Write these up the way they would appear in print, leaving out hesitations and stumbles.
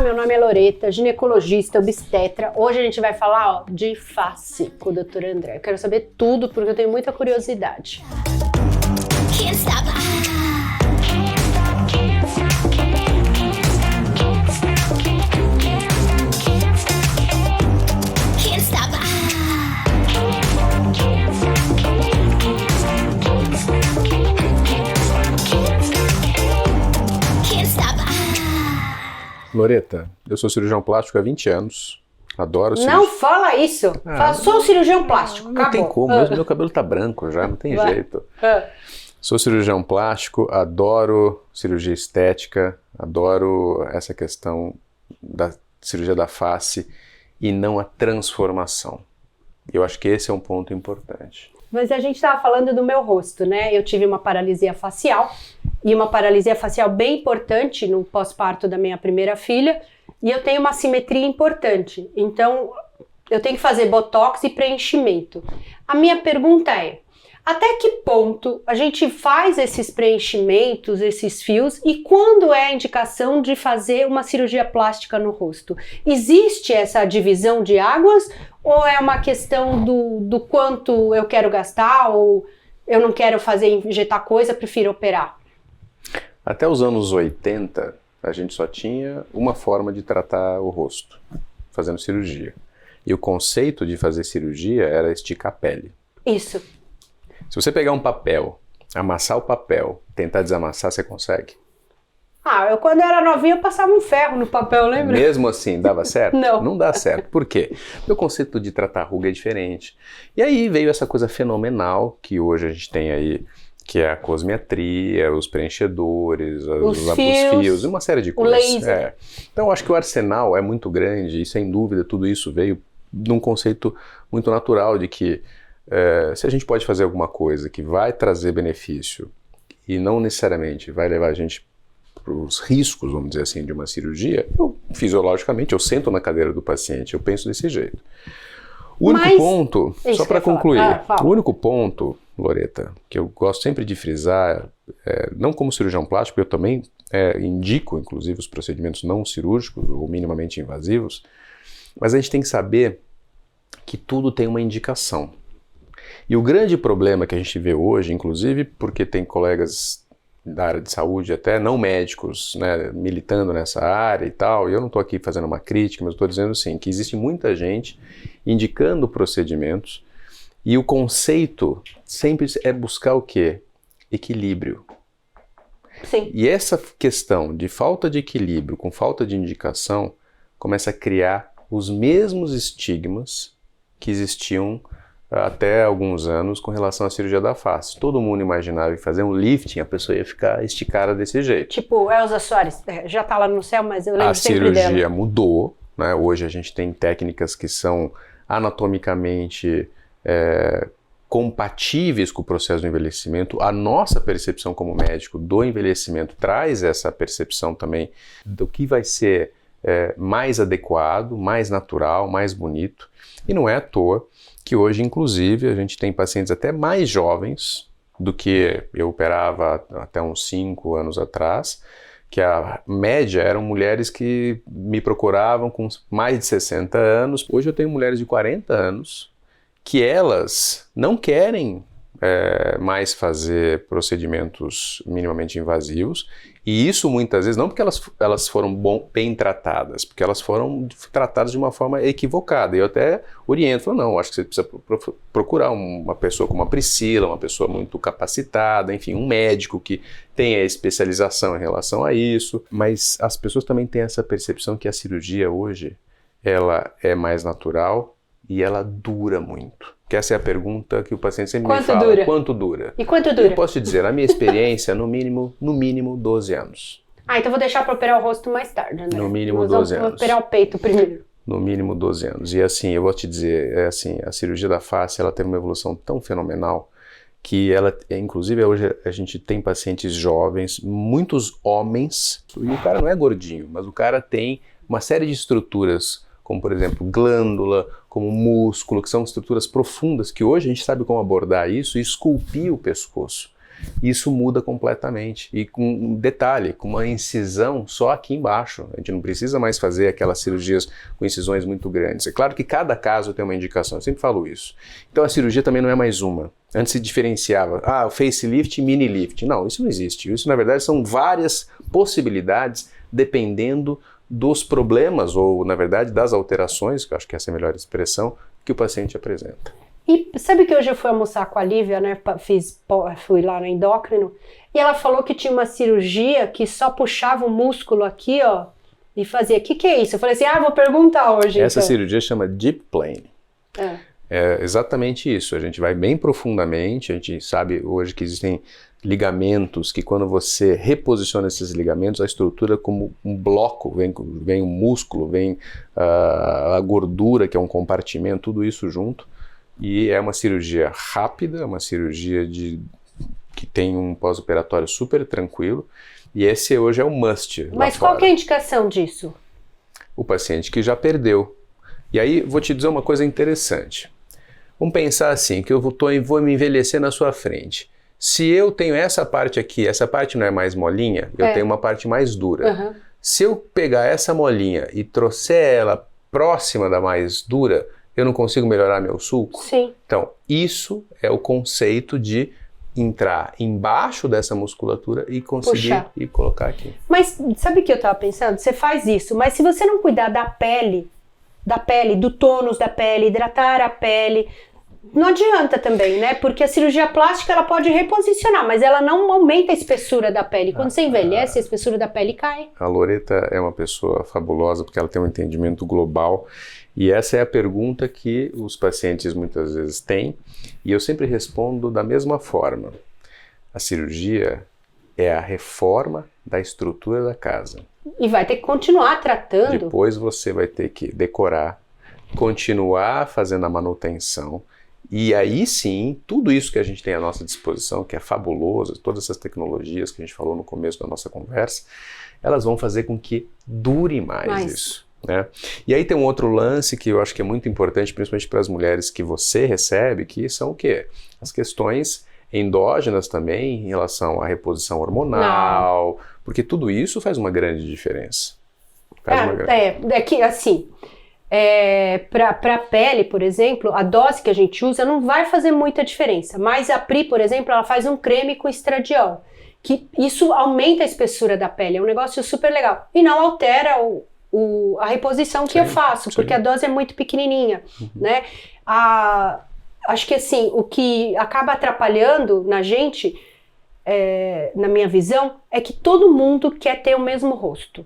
Olá, meu nome é Loreta, ginecologista, obstetra. Hoje a gente vai falar de face com o Dr. André. Eu quero saber tudo porque eu tenho muita curiosidade. Can't stop. Can't stop. Can't stop. Loreta, eu sou cirurgião plástico há 20 anos. Adoro Não cirurgia. fala isso. Fala, sou um cirurgião plástico. Não tem Acabou. como, meu cabelo tá branco já, não tem Vai. jeito. Ah. Sou cirurgião plástico, adoro cirurgia estética, adoro essa questão da cirurgia da face e não a transformação. Eu acho que esse é um ponto importante. Mas a gente estava falando do meu rosto, né? Eu tive uma paralisia facial e uma paralisia facial bem importante no pós-parto da minha primeira filha e eu tenho uma simetria importante. Então, eu tenho que fazer botox e preenchimento. A minha pergunta é, até que ponto a gente faz esses preenchimentos, esses fios e quando é a indicação de fazer uma cirurgia plástica no rosto? Existe essa divisão de águas ou é uma questão do quanto eu quero gastar ou eu não quero injetar coisa, prefiro operar? Até os anos 80, a gente só tinha uma forma de tratar o rosto, fazendo cirurgia. E o conceito de fazer cirurgia era esticar a pele. Isso. Se você pegar um papel, amassar o papel, tentar desamassar, você consegue? Eu quando era novinha eu passava um ferro no papel, lembra? Mesmo assim, dava certo? Não. Não dá certo. Por quê? Porque o conceito de tratar ruga é diferente. E aí veio essa coisa fenomenal que hoje a gente tem aí, que é a cosmetria, os preenchedores, os fios, uma série de coisas. O laser. Então eu acho que o arsenal é muito grande e sem dúvida tudo isso veio de um conceito muito natural de que se a gente pode fazer alguma coisa que vai trazer benefício e não necessariamente vai levar a gente para os riscos, vamos dizer assim, de uma cirurgia, fisiologicamente, eu sento na cadeira do paciente, eu penso desse jeito. O único ponto, só para concluir, o único ponto, Loreta, que eu gosto sempre de frisar, não como cirurgião plástico, eu também indico, inclusive, os procedimentos não cirúrgicos ou minimamente invasivos, mas a gente tem que saber que tudo tem uma indicação. E o grande problema que a gente vê hoje, inclusive porque tem colegas da área de saúde, até não médicos, né, militando nessa área e tal, e eu não estou aqui fazendo uma crítica, mas estou dizendo assim, que existe muita gente indicando procedimentos e o conceito sempre é buscar o quê? Equilíbrio. Sim. E essa questão de falta de equilíbrio com falta de indicação começa a criar os mesmos estigmas que existiam até alguns anos com relação à cirurgia da face. Todo mundo imaginava que fazer um lifting a pessoa ia ficar esticada desse jeito. Tipo, Elza Soares, já tá lá no céu, mas eu lembro A sempre dela. cirurgia mudou, né? Hoje a gente tem técnicas que são anatomicamente compatíveis com o processo do envelhecimento. A nossa percepção como médico do envelhecimento traz essa percepção também do que vai ser mais adequado, mais natural, mais bonito. E não é à toa que hoje, inclusive, a gente tem pacientes até mais jovens do que eu operava até uns 5 anos atrás, que a média eram mulheres que me procuravam com mais de 60 anos. Hoje eu tenho mulheres de 40 anos que elas não querem mais fazer procedimentos minimamente invasivos, e isso muitas vezes não porque elas foram bem tratadas, porque elas foram tratadas de uma forma equivocada. E eu até oriento, falo, não, acho que você precisa procurar uma pessoa como a Priscila, uma pessoa muito capacitada, enfim, um médico que tenha especialização em relação a isso. Mas as pessoas também têm essa percepção que a cirurgia hoje, ela é mais natural e ela dura muito. Que essa é a pergunta que o paciente sempre me fala. Dura? Quanto dura? E quanto dura? Eu posso te dizer, a minha experiência, no mínimo 12 anos. Então vou deixar para operar o rosto mais tarde, André. No mínimo 12 anos. Vou operar o peito primeiro. No mínimo 12 anos. E assim, eu vou te dizer, a cirurgia da face, ela teve uma evolução tão fenomenal que ela, inclusive hoje a gente tem pacientes jovens, muitos homens, e o cara não é gordinho, mas o cara tem uma série de estruturas, como por exemplo glândula, como músculo, que são estruturas profundas que hoje a gente sabe como abordar isso e esculpir o pescoço. isso muda completamente. E com um detalhe, com uma incisão só aqui embaixo. A gente não precisa mais fazer aquelas cirurgias com incisões muito grandes. É claro que cada caso tem uma indicação, eu sempre falo isso. Então a cirurgia também não é mais uma. Antes se diferenciava, o facelift e mini lift. Não, isso não existe. Isso, na verdade, são várias possibilidades dependendo dos problemas ou, na verdade, das alterações, que eu acho que essa é a melhor expressão, que o paciente apresenta. E sabe que hoje eu fui almoçar com a Lívia, né? Fui lá no endócrino, e ela falou que tinha uma cirurgia que só puxava o músculo aqui, ó, e fazia. O que é isso? Eu falei assim, vou perguntar hoje. Essa então. cirurgia chama Deep Plane. É exatamente isso. A gente vai bem profundamente, a gente sabe hoje que existem ligamentos que quando você reposiciona esses ligamentos, a estrutura como um bloco, vem o músculo, vem a gordura, que é um compartimento, tudo isso junto. E é uma cirurgia rápida, uma cirurgia que tem um pós-operatório super tranquilo. E esse hoje é o must. Mas qual que é a indicação disso? O paciente que já perdeu. E aí, vou te dizer uma coisa interessante. Vamos pensar assim, que eu vou me envelhecer na sua frente. Se eu tenho essa parte aqui, essa parte não é mais molinha, eu tenho uma parte mais dura. Uhum. Se eu pegar essa molinha e trouxer ela próxima da mais dura, eu não consigo melhorar meu sulco? Sim. Então, isso é o conceito de entrar embaixo dessa musculatura e conseguir puxar e colocar aqui. Mas sabe o que eu tava pensando? Você faz isso, mas se você não cuidar da pele, do tônus da pele, hidratar a pele, não adianta também, né? Porque a cirurgia plástica ela pode reposicionar, mas ela não aumenta a espessura da pele. Quando você envelhece, a espessura da pele cai. A Loreta é uma pessoa fabulosa porque ela tem um entendimento global e essa é a pergunta que os pacientes muitas vezes têm e eu sempre respondo da mesma forma. A cirurgia é a reforma da estrutura da casa. E vai ter que continuar tratando. Depois você vai ter que decorar, continuar fazendo a manutenção. E aí sim, tudo isso que a gente tem à nossa disposição, que é fabuloso, todas essas tecnologias que a gente falou no começo da nossa conversa, elas vão fazer com que dure mais isso. Né? E aí tem um outro lance que eu acho que é muito importante, principalmente para as mulheres que você recebe, que são o quê? As questões endógenas também em relação à reposição hormonal, porque tudo isso faz uma grande diferença. É que assim... para a pele, por exemplo, a dose que a gente usa não vai fazer muita diferença, mas a Pri, por exemplo, ela faz um creme com estradiol, que isso aumenta a espessura da pele, é um negócio super legal, e não altera a reposição que eu faço, porque a dose é muito pequenininha, né? Acho que assim, o que acaba atrapalhando na gente, na minha visão, é que todo mundo quer ter o mesmo rosto.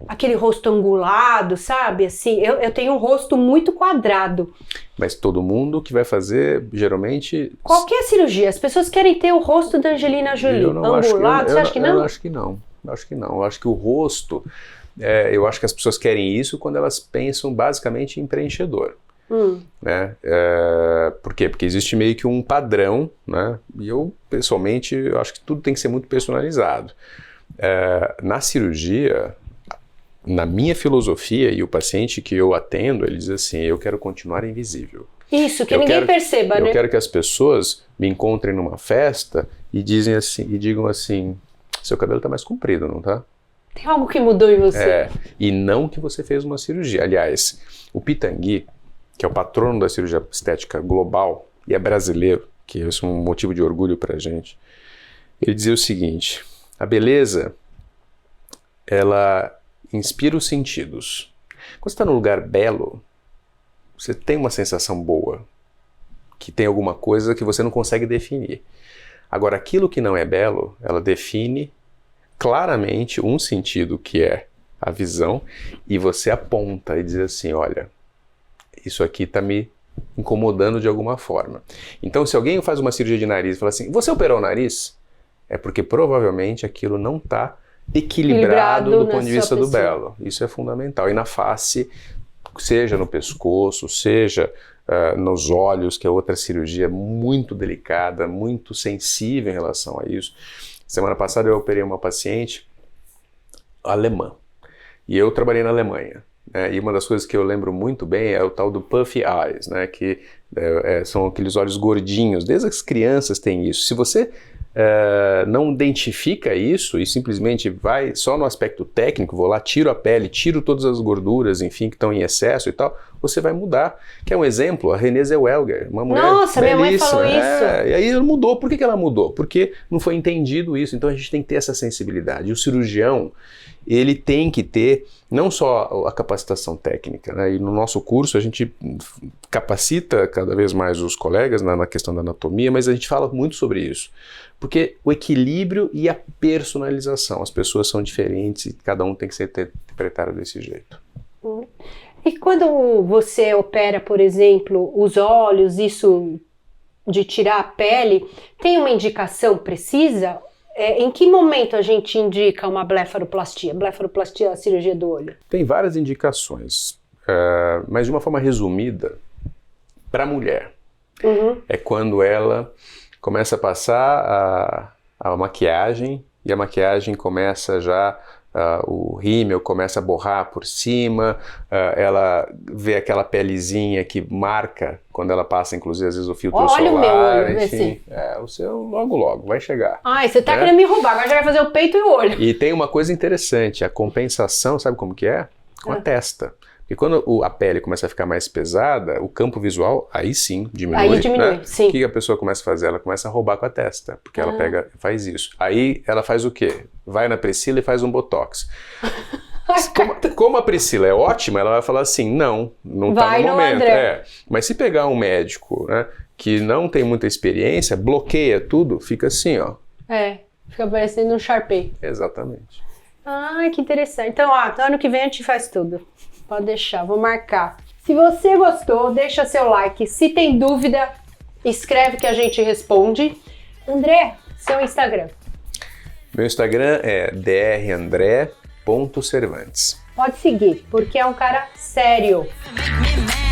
Aquele rosto angulado, sabe? Assim, eu tenho um rosto muito quadrado. Mas todo mundo que vai fazer, geralmente... Qualquer cirurgia, as pessoas querem ter o rosto da Angelina Jolie, angulado, você acha que não? Eu acho que não, eu acho que o rosto, eu acho que as pessoas querem isso quando elas pensam basicamente em preenchedor. Né? Por quê? Porque existe meio que um padrão, né? E eu, pessoalmente, eu acho que tudo tem que ser muito personalizado. Na cirurgia... Na minha filosofia, e o paciente que eu atendo, ele diz assim, eu quero continuar invisível. Isso, que ninguém perceba, né? Eu quero que as pessoas me encontrem numa festa e digam assim, seu cabelo tá mais comprido, não tá? Tem algo que mudou em você. E não que você fez uma cirurgia. Aliás, o Pitangui, que é o patrono da cirurgia estética global, e é brasileiro, que isso é um motivo de orgulho pra gente, ele dizia o seguinte, a beleza, ela... inspira os sentidos. Quando você está num lugar belo, você tem uma sensação boa, que tem alguma coisa que você não consegue definir. Agora, aquilo que não é belo, ela define claramente um sentido que é a visão, e você aponta e diz assim, olha, isso aqui está me incomodando de alguma forma. Então, se alguém faz uma cirurgia de nariz e fala assim, você operou o nariz? É porque provavelmente aquilo não está equilibrado do ponto de vista do belo. Isso é fundamental. E na face, seja no pescoço, seja nos olhos, que é outra cirurgia muito delicada, muito sensível em relação a isso. Semana passada eu operei uma paciente alemã. E eu trabalhei na Alemanha. E uma das coisas que eu lembro muito bem é o tal do puffy eyes, né? Que São aqueles olhos gordinhos, desde as crianças têm isso. Se você não identifica isso e simplesmente vai só no aspecto técnico, vou lá, tiro a pele, tiro todas as gorduras, enfim, que estão em excesso e tal, você vai mudar. Que é um exemplo, a Renée Zellweger, uma mulher Nossa, minha mãe belíssima. falou isso. E aí ela mudou. Por que ela mudou? Porque não foi entendido isso. Então a gente tem que ter essa sensibilidade. E o cirurgião, ele tem que ter não só a capacitação técnica, né? E no nosso curso a gente capacita cada vez mais os colegas na questão da anatomia, mas a gente fala muito sobre isso. Porque o equilíbrio e a personalização, as pessoas são diferentes e cada um tem que ser interpretado desse jeito. E quando você opera, por exemplo, os olhos, isso de tirar a pele, tem uma indicação precisa? Em que momento a gente indica uma blefaroplastia? Blefaroplastia é a cirurgia do olho. Tem várias indicações, mas de uma forma resumida, para a mulher, é quando ela começa a passar a maquiagem e a maquiagem começa já, o rímel começa a borrar por cima, ela vê aquela pelezinha que marca quando ela passa, inclusive, às vezes o filtro solar. Olha o meu olho, enfim, o seu logo vai chegar. Ai, você tá querendo me roubar, agora já vai fazer o peito e o olho. E tem uma coisa interessante, a compensação, sabe como que é? Com a testa. Porque quando a pele começa a ficar mais pesada, o campo visual, aí sim, diminui. Aí diminui, né? sim. O que a pessoa começa a fazer? Ela começa a roubar com a testa, porque ela faz isso. Aí ela faz o quê? Vai na Priscila e faz um botox. Como a Priscila é ótima, ela vai falar assim, não tá no momento. Mas se pegar um médico, né, que não tem muita experiência, bloqueia tudo, fica assim, ó. Fica parecendo um Sharpie. Exatamente. Ai, que interessante. Então, ano que vem a gente faz tudo. Pode deixar, vou marcar. Se você gostou, deixa seu like. Se tem dúvida, escreve que a gente responde. André, seu Instagram. Meu Instagram é drandré.cervantes. Pode seguir, porque é um cara sério. Make me mad.